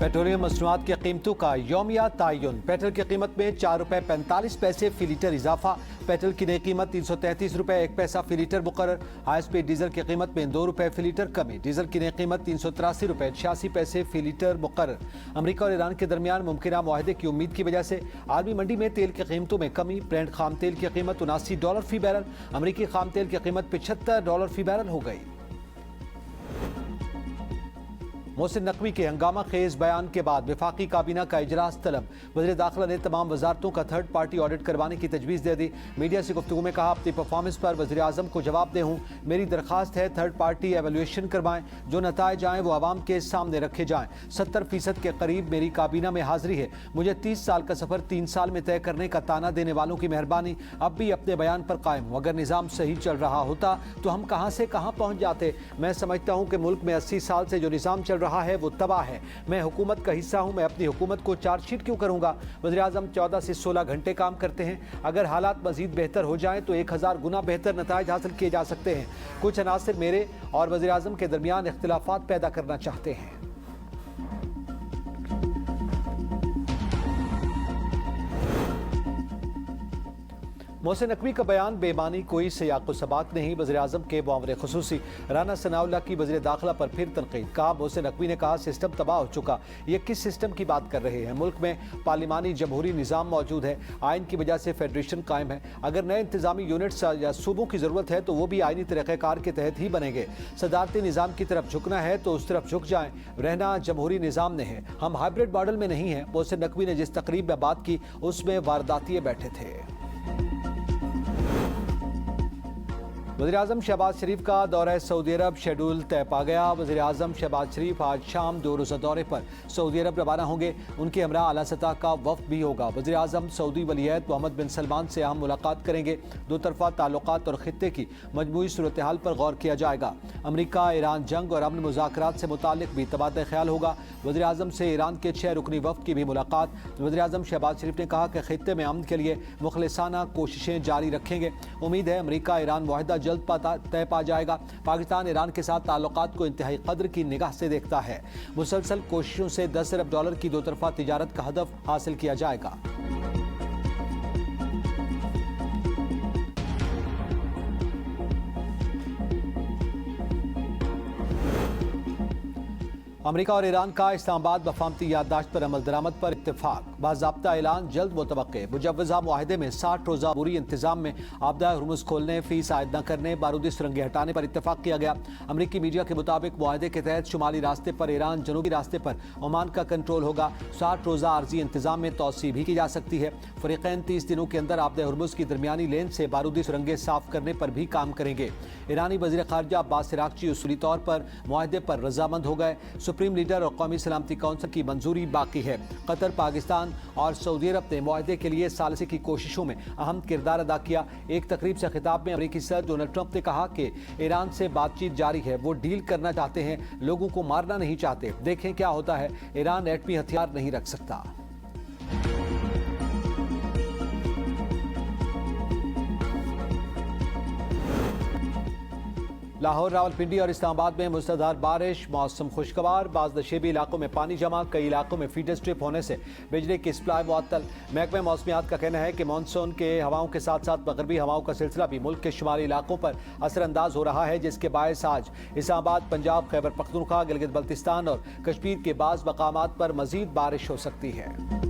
Petroleum मसनूआत की कीमतों का यौमिया तयन। पेट्रोल की कीमत में ₹4.45 फी लीटर इजाफा। पेट्रोल की नई कीमत ₹333.1 फी लीटर मुकर्रर। हाई स्पीड डीजल की कीमत में ₹2 फी लीटर कमी। डीजल की नई कीमत ₹383.86 फी लीटर मुकर्रर। अमरीका और ईरान के दरमियान मुमकिन मुआहदे की उम्मीद की वजह से आलमी मंडी में तेल की कीमतों में कमी। ब्रेंट खाम तेल की कीमत $79 फी बैरल। अमरीकी खाम तेल की कीमत $75 फी बैरल हो गई। मोहसिन नकवी के हंगामा खेज बयान के बाद वफाकी काबीना का इजलास तलब। वज़ीर दाखिला ने तमाम वजारतों का थर्ड पार्टी ऑडिट करवाने की तजवीज़ दे दी। मीडिया से गुफ्तगू में कहा, अपनी परफॉर्मेंस पर वज़ीर आज़म को जवाब दे हूँ। मेरी दरख्वास्त है थर्ड पार्टी एवेल्यूएशन करवाएं। जो नताइज आएँ वो आवाम के सामने रखे जाएँ। 70% के करीब मेरी काबीना में हाजिरी है। मुझे 30 साल का सफ़र 3 साल में तय करने का ताना देने वालों की मेहरबानी। अब भी अपने बयान पर कायम हूँ। अगर निज़ाम सही चल रहा होता तो हम कहाँ से कहाँ पहुँच जाते। मैं समझता हूँ कि मुल्क में 80 साल से जो निज़ाम चल रहा है वो तबाह है। मैं हुकूमत का हिस्सा हूं। मैं अपनी हुकूमत को चार्जशीट क्यों करूंगा। वज़ीर आज़म 14 से 16 घंटे काम करते हैं। अगर हालात मजीद बेहतर हो जाएं तो 1000 गुना बेहतर नताइज हासिल किए जा सकते हैं। कुछ अनासिर मेरे और वज़ीर आज़म के दरमियान इख्तिलाफात पैदा करना चाहते हैं। मोहसिन नकवी का बयान बेमानी कोई सियाक़ सबाक नहीं। वज़ीर आज़म के मुआवरे खुसूसी राना सनाउल्लाह की वज़ीर दाखिला पर फिर तनकीद। कहा, मोहसिन नकवी ने कहा सिस्टम तबाह हो चुका। ये किस सिस्टम की बात कर रहे हैं। मुल्क में पार्लिमानी जमहूरी निज़ाम मौजूद है। आइन की वजह से फेडरेशन कायम है। अगर नए इंतजामी यूनिट्स या सूबों की ज़रूरत है तो वो भी आइनी तरीक़ाकार के तहत ही बनेंगे। सदारती निज़ाम की तरफ झुकना है तो उस तरफ झुक जाएँ। रहना जमहूरी निज़ाम ने है, हम हाइब्रिड मॉडल में नहीं हैं। मोहसिन नकवी ने जिस तकरीब में बात की उसमें वारदातिये बैठे थे। वज़ीर आज़म शहबाज शरीफ का दौरा सऊदी अरब शेड्यूल तय पा गया। वज़ीर आज़म शहबाज शरीफ आज शाम 2 रोज़ा दौरे पर सऊदी अरब रवाना होंगे। उनके हमरा आला सतह का वफ़द भी होगा। वज़ीर आज़म सऊदी वलीअहद मोहम्मद बिन सलमान से अहम मुलाकात करेंगे। दो तरफ़ा ताल्लुकात और खित्ते की मजमूई सूरत हाल पर गौर किया जाएगा। अमरीका ईरान जंग और अमन मुज़ाकरात से मुताल्लिक़ भी तबादला ख्याल होगा। वज़ीर आज़म से ईरान के 6 रुकनी वफ़द की भी मुलाकात। वज़ीर आज़म शहबाज शरीफ ने कहा कि खित्ते में अमन के लिए मुखलिसाना कोशिशें जारी रखेंगे। उम्मीद है अमरीका ईरान मुआहदा जल्द तय पा जाएगा। पाकिस्तान ईरान के साथ ताल्लुकात को इंतहाई कद्र की निगाह से देखता है। मुसलसल कोशिशों से $10 अरब की दो तरफा तिजारत का हदफ हासिल किया जाएगा। अमरीका और ईरान का इस्लामाबाद मफाहमती याददाश्त पर अमल दरामद पर इत्तेफाक। बाज़ाब्ता ऐलान जल्द मुतवक्के। मुजव्वज़ा मुआहदे में 60 रोज़ा अबूरी इंतजाम में आपदा हुर्मुज़ खोलने, फीस आयद न करने, बारूदी सुरंगें हटाने पर इत्तेफाक किया गया। अमरीकी मीडिया के मुताबिक मुआहदे के तहत शुमाली रास्ते पर ईरान, जनूबी रास्ते पर ओमान का कंट्रोल होगा। 60 रोज़ा आर्जी इंतजाम में तोसी भी की जा सकती है। फ़रीक़ैन 30 दिनों के अंदर आपदा हुर्मुज़ की दरमियानी लेन से बारूदी सुरंगें साफ करने पर भी काम करेंगे। ईरानी वज़ीर ख़ारिजा अब्बास इराक़ची उसूली तौर पर मुआहदे पर रज़ामंद हो गए। सुप्रीम लीडर और कौमी सलामती कौंसिल की मंजूरी बाकी है। कतर, पाकिस्तान और सऊदी अरब ने मुआहदे के लिए सालसी की कोशिशों में अहम किरदार अदा किया। एक तकरीब से खिताब में अमरीकी सदर डोनाल्ड ट्रंप ने कहा कि ईरान से बातचीत जारी है। वो डील करना चाहते हैं, लोगों को मारना नहीं चाहते। देखें क्या होता है। ईरान एटमी हथियार नहीं रख सकता। लाहौर, रावलपिंडी और इस्लामाबाद में मुसलधार बारिश। मौसम खुशगवार। बाज़ नशेबी इलाकों में पानी जमा। कई इलाकों में फीडर स्ट्रिप होने से बिजली की सप्लाई मुअत्तल। महकमे मौसमियात का कहना है कि मानसून के हवाओं के साथ साथ मगरबी हवाओं का सिलसिला भी मुल्क के शुमाली इलाकों पर असरअंदाज हो रहा है, जिसके बायस आज इस्लामाबाद, पंजाब, खैबर पख्तूनख्वा, गिलगित बल्तिस्तान और कश्मीर के बाज़ मकामात पर मजीद बारिश हो सकती है।